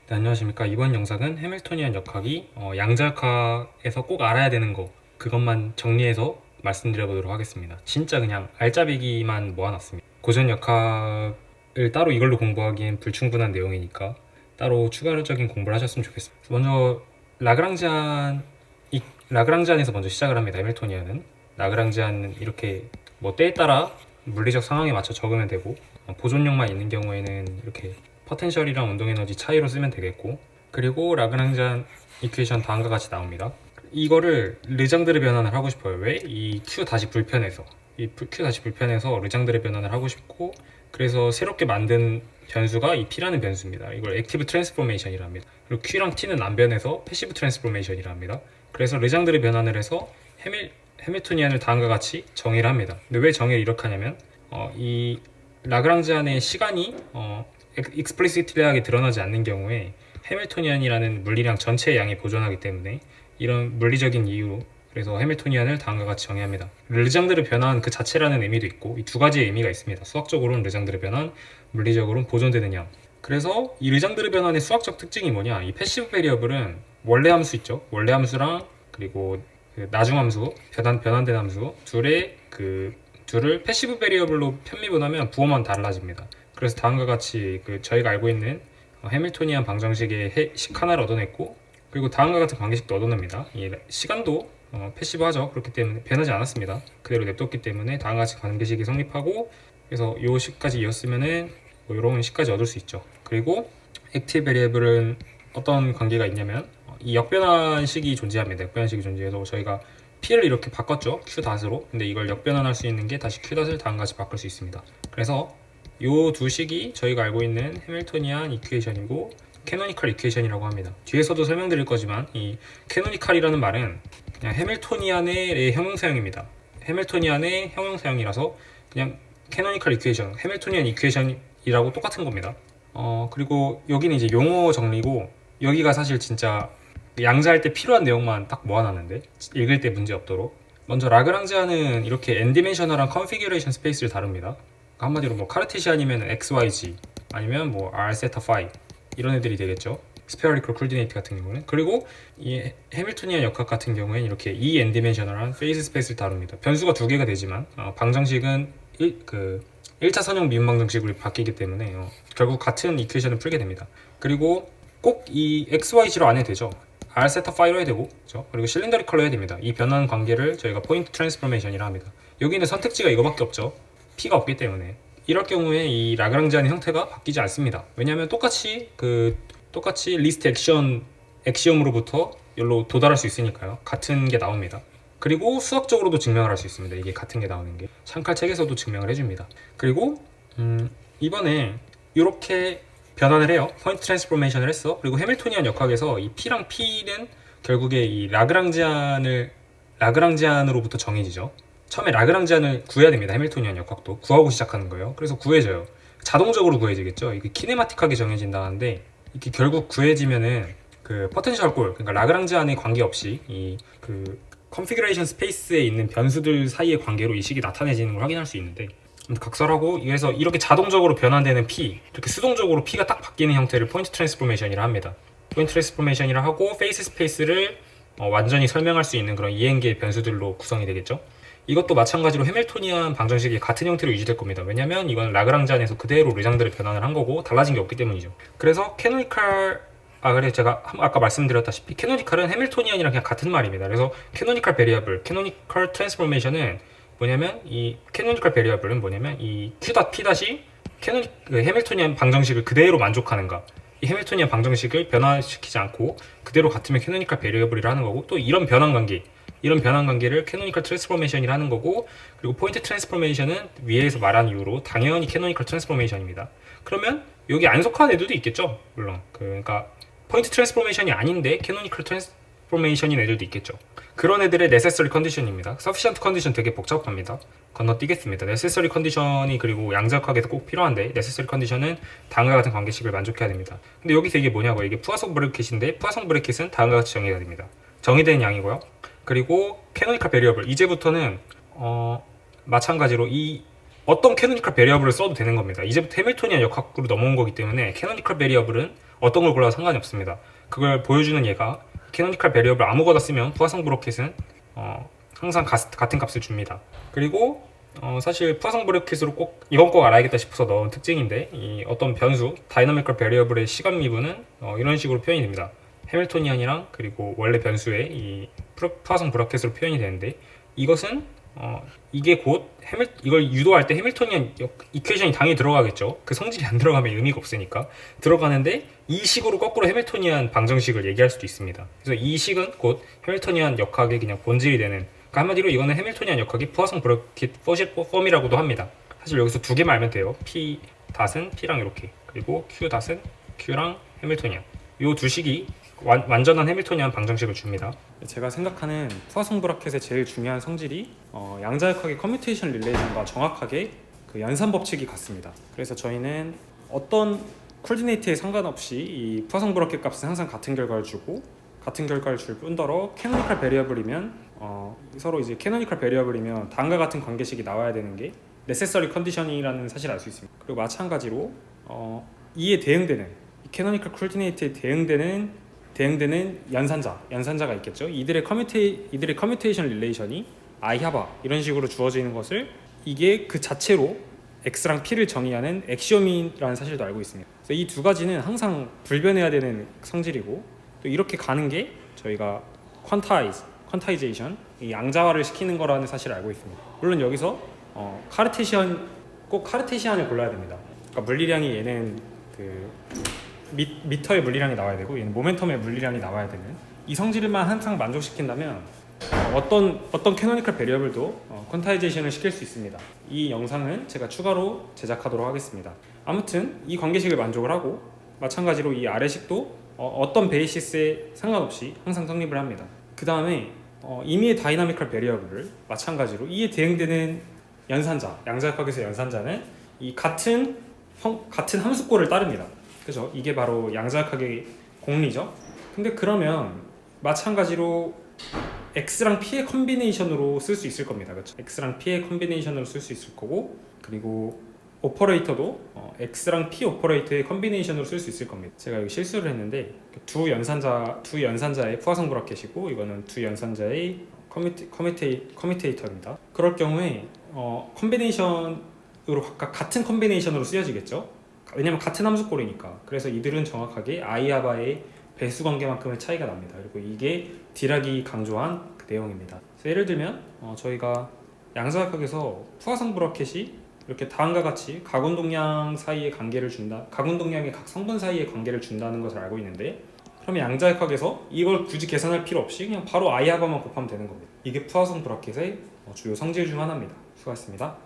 네, 안녕하십니까. 이번 영상은 해밀토니안 역학이 양자역학에서 꼭 알아야 되는 거 그것만 정리해서 말씀드려보도록 하겠습니다. 진짜 그냥 알짜배기만 모아놨습니다. 고전 역학을 따로 이걸로 공부하기엔 불충분한 내용이니까 따로 추가적인 공부를 하셨으면 좋겠습니다. 먼저 라그랑지안 라그랑지안에서 먼저 시작을 합니다. 해밀토니안은 라그랑지안은 이렇게 뭐 때에 따라 물리적 상황에 맞춰 적으면 되고 보존력만 있는 경우에는 이렇게 포텐셜이랑 운동에너지 차이로 쓰면 되겠고, 그리고 라그랑지안 이퀘이션 다음과 같이 나옵니다. 이거를 르장드르 변환을 하고 싶어요. 왜? 이 Q 다시 불편해서 르장드르 변환을 하고 싶고, 그래서 새롭게 만든 변수가 이 P라는 변수입니다. 이걸 액티브 트랜스포메이션이라 합니다. 그리고 Q랑 T는 안 변해서 패시브 트랜스포메이션이라 합니다. 그래서 르장드르 변환을 해서 해밀토니안을 다음과 같이 정의를 합니다. 근데 왜 정의를 이렇게 하냐면 이 라그랑지안의 시간이 익스플리시트리하게 드러나지 않는 경우에 해밀토니안이라는 물리량 전체의 양이 보존하기 때문에 이런 물리적인 이유로 그래서 해밀토니안을 다음과 같이 정의합니다. 르장드르 변환 그 자체라는 의미도 있고, 이 두 가지의 의미가 있습니다. 수학적으로는 르장드르 변환, 물리적으로는 보존되는 양. 그래서 이 르장드르 변환의 수학적 특징이 뭐냐, 이 패시브 베리어블은 원래 함수 있죠. 원래 함수랑 그리고 그 나중함수, 변환된 함수 둘을 패시브 베리어블로 편미분하면 부호만 달라집니다. 그래서 다음과 같이 저희가 알고 있는 해밀토니안 방정식의 식 하나를 얻어냈고, 그리고 다음과 같은 관계식도 얻어냅니다. 이 시간도 패시브하죠. 그렇기 때문에 변하지 않았습니다. 그대로 냅뒀기 때문에 다음과 같이 관계식이 성립하고, 그래서 이 식까지 이었으면은 뭐 이런 식까지 얻을 수 있죠. 그리고 액티브 베리어블은 어떤 관계가 있냐면 이 역변환식이 존재합니다. 역변환식이 존재해서 저희가 P를 이렇게 바꿨죠. Q 닷으로. 근데 이걸 역변환할 수 있는 게 다시 Q 닷을 다음과 같이 바꿀 수 있습니다. 그래서 이 두 식이 저희가 알고 있는 해밀토니안 이퀘이션이고 캐노니컬 이퀘이션이라고 합니다. 뒤에서도 설명드릴 거지만 이 캐노니컬이라는 말은 그냥 해밀토니안의 형용사형입니다. 해밀토니안의 형용사형이라서 그냥 캐노니컬 이퀘이션, 해밀토니안 이퀘이션이라고 똑같은 겁니다. 그리고 여기는 이제 용어 정리고, 여기가 사실 진짜 양자할 때 필요한 내용만 딱 모아놨는데 읽을 때 문제 없도록. 먼저 라그랑지안은 이렇게 n디멘셔널한 컨피규레이션 스페이스를 다룹니다. 한마디로 뭐 카르테시안이면 XYZ 아니면 뭐 R 세타 파이 이런 애들이 되겠죠. 스페어리컬 콜디네이트 같은 경우는. 그리고 이 해밀토니안 역학 같은 경우에는 이렇게 이 n디멘셔널한 페이스 스페이스를 다룹니다. 변수가 두 개가 되지만 방정식은 1차 선형 미분 방정식으로 바뀌기 때문에 결국 같은 이퀘이션을 풀게 됩니다. 그리고 꼭 이 XYZ로 안 해도 되죠. R 세타 파이로 해야 되고, 그렇죠? 그리고 실린더리컬로 해야 됩니다. 이 변환 관계를 저희가 포인트 트랜스포메이션이라 합니다. 여기는 선택지가 이거밖에 없죠. P가 없기 때문에. 이럴 경우에 이 라그랑지안의 형태가 바뀌지 않습니다. 왜냐하면 똑같이 리스트 액시엄으로부터 여기로 도달할 수 있으니까요. 같은 게 나옵니다. 그리고 수학적으로도 증명을 할 수 있습니다. 이게 같은 게 나오는 게 샹칼 책에서도 증명을 해줍니다. 그리고 이번에 이렇게 변환을 해요. 포인트 트랜스포메이션을 했어. 그리고 해밀토니안 역학에서 이 P랑 P는 결국에 이 라그랑지안으로부터 정해지죠. 처음에 라그랑지안을 구해야 됩니다. 해밀토니안 역학도 구하고 시작하는 거예요. 그래서 구해져요. 자동적으로 구해지겠죠. 이게 키네마틱하게 정해진다는데, 이게 결국 구해지면은 그 포텐셜 골, 그러니까 라그랑지안의 관계없이 이 컨피규레이션 스페이스에 있는 변수들 사이의 관계로 이 식이 나타내지는 걸 확인할 수 있는데, 각설하고, 그래서 이렇게 자동적으로 변환되는 P, 이렇게 수동적으로 P가 딱 바뀌는 형태를 포인트 트랜스포메이션이라 합니다. 포인트 트랜스포메이션이라 하고, 페이스 스페이스를 완전히 설명할 수 있는 그런 이행기의 변수들로 구성이 되겠죠. 이것도 마찬가지로 해밀토니안 방정식이 같은 형태로 유지될 겁니다. 왜냐면 이건 라그랑지안에서 그대로 르장드르 변환을 한 거고 달라진 게 없기 때문이죠. 그래서 제가 아까 말씀드렸다시피 캐노니컬은 해밀토니안이랑 그냥 같은 말입니다. 그래서 캐노니컬 베리어블, 캐노니컬 트랜스포메이션은 뭐냐면, 이 캐노니컬 베리어블은 뭐냐면 이 Q.P 해밀토니안 방정식을 그대로 만족하는가, 이 해밀토니안 방정식을 변화시키지 않고 그대로 같으면 캐노니컬 베리어블이라 하는 거고, 또 이런 변환 관계를 캐노니컬 트랜스포메이션이라 하는 거고, 그리고 포인트 트랜스포메이션은 위에서 말한 이유로 당연히 캐노니컬 트랜스포메이션입니다. 그러면 여기 안 속한 애들도 있겠죠. 물론 그러니까 포인트 트랜스포메이션이 아닌데 캐노니컬 트랜스포메이션인 애들도 있겠죠. 그런 애들의 necessary condition입니다. sufficient condition 되게 복잡합니다. 건너뛰겠습니다. necessary condition이 그리고 양자역학에서 꼭 필요한데, necessary condition은 다음과 같은 관계식을 만족해야 됩니다. 근데 여기서 이게 뭐냐고요. 이게 푸아송 브래킷인데, 푸아송 브래킷은 다음과 같이 정의가 됩니다. 정의된 양이고요. 그리고 캐노니컬 베리어블, 이제부터는 마찬가지로 이 어떤 캐노니컬 베리어블을 써도 되는 겁니다. 이제부터 해밀토니안 역학으로 넘어온 거기 때문에 캐노니컬 베리어블은 어떤 걸 골라도 상관이 없습니다. 그걸 보여주는 예가 캐노니컬 베리어블 아무거나 쓰면 푸아송 브로켓은 항상 같은 값을 줍니다. 그리고 사실 푸아송 브로켓으로 이건 꼭 알아야겠다 싶어서 넣은 특징인데, 이 어떤 변수 다이나미컬 베리어블의 시간 미분은 이런 식으로 표현이 됩니다. 해밀토니안이랑 그리고 원래 변수의 이 푸아송 브로켓으로 표현이 되는데, 이것은 이게 곧 이걸 유도할 때 해밀토니안 이퀘이션이 당연히 들어가겠죠. 그 성질이 안 들어가면 의미가 없으니까 들어가는데, 이 식으로 거꾸로 해밀토니안 방정식을 얘기할 수도 있습니다. 그래서 이 식은 곧 해밀토니안 역학의 그냥 본질이 되는, 그러니까 한마디로 이거는 해밀토니안 역학이 푸아송 브로켓 폼이라고도 합니다. 사실 여기서 두 개만 알면 돼요. P 닷은 P랑 이렇게, 그리고 Q 닷은 Q랑 해밀토니안, 이 두 식이 완전한 해밀토니안 방정식을 줍니다. 제가 생각하는 푸아송 브라켓의 제일 중요한 성질이 양자역학의 커뮤테이션 릴레이션과 정확하게 그 연산 법칙이 같습니다. 그래서 저희는 어떤 콜디네이트에 상관없이 이 푸아송 브라켓 값은 항상 같은 결과를 주고, 같은 결과를 줄 뿐더러 캐노니컬 베리어블이면 서로 이제 캐노니컬 베리어블이면 다음과 같은 관계식이 나와야 되는 게 네세서리 컨디션이라는 사실을 알 수 있습니다. 그리고 마찬가지로 이에 대응되는 캐노니컬 콜디네이트에 대응되는 연산자가 있겠죠. 이들의 커뮤테이션 릴레이션이 아이하바 이런 식으로 주어지는 것을, 이게 그 자체로 x랑 p를 정의하는 엑시옴이라는 사실도 알고 있습니다. 그래서 이 두 가지는 항상 불변해야 되는 성질이고, 또 이렇게 가는 게 저희가 퀀타이제이션, 이 양자화를 시키는 거라는 사실을 알고 있습니다. 물론 여기서 꼭 카르테시안을 골라야 됩니다. 그러니까 물리량이 얘는 그 미터의 물리량이 나와야 되고, 얘는 모멘텀의 물리량이 나와야 되는 이 성질만 항상 만족시킨다면 어떤 캐노니컬 베리어블도 퀀타이제이션을 시킬 수 있습니다. 이 영상은 제가 추가로 제작하도록 하겠습니다. 아무튼 이 관계식을 만족을 하고, 마찬가지로 이 아래식도 어떤 베이시스에 상관없이 항상 성립을 합니다. 그 다음에 임의의 다이나미컬 베리어블을 마찬가지로 이에 대응되는 연산자, 양자역학에서 연산자는 이 같은 함수꼴을 따릅니다. 그죠? 이게 바로 양자역학의 공리죠. 근데 그러면 마찬가지로 x랑 p의 컨비네이션으로 쓸 수 있을 겁니다. 그렇죠? x랑 p의 컨비네이션으로 쓸 수 있을 거고, 그리고 오퍼레이터도 x랑 p 오퍼레이터의 컨비네이션으로 쓸 수 있을 겁니다. 제가 여기 실수를 했는데 두 연산자의 푸아송 브라켓이고, 이거는 두 연산자의 커뮤테이터입니다. 그럴 경우에 컨비네이션으로 각각 같은 컨비네이션으로 쓰여지겠죠. 왜냐면 같은 함수꼴이니까. 그래서 이들은 정확하게 아이하바의 배수 관계만큼의 차이가 납니다. 그리고 이게 디락이 강조한 그 내용입니다. 그래서 예를 들면 저희가 양자역학에서 푸아송 브라켓이 이렇게 다음과 같이 가군동량 사이의 관계를 준다, 가군동량의 각 성분 사이의 관계를 준다는 것을 알고 있는데, 그러면 양자역학에서 이걸 굳이 계산할 필요 없이 그냥 바로 아이하바만 곱하면 되는 겁니다. 이게 푸아송 브라켓의 주요 성질 중 하나입니다. 수고하셨습니다.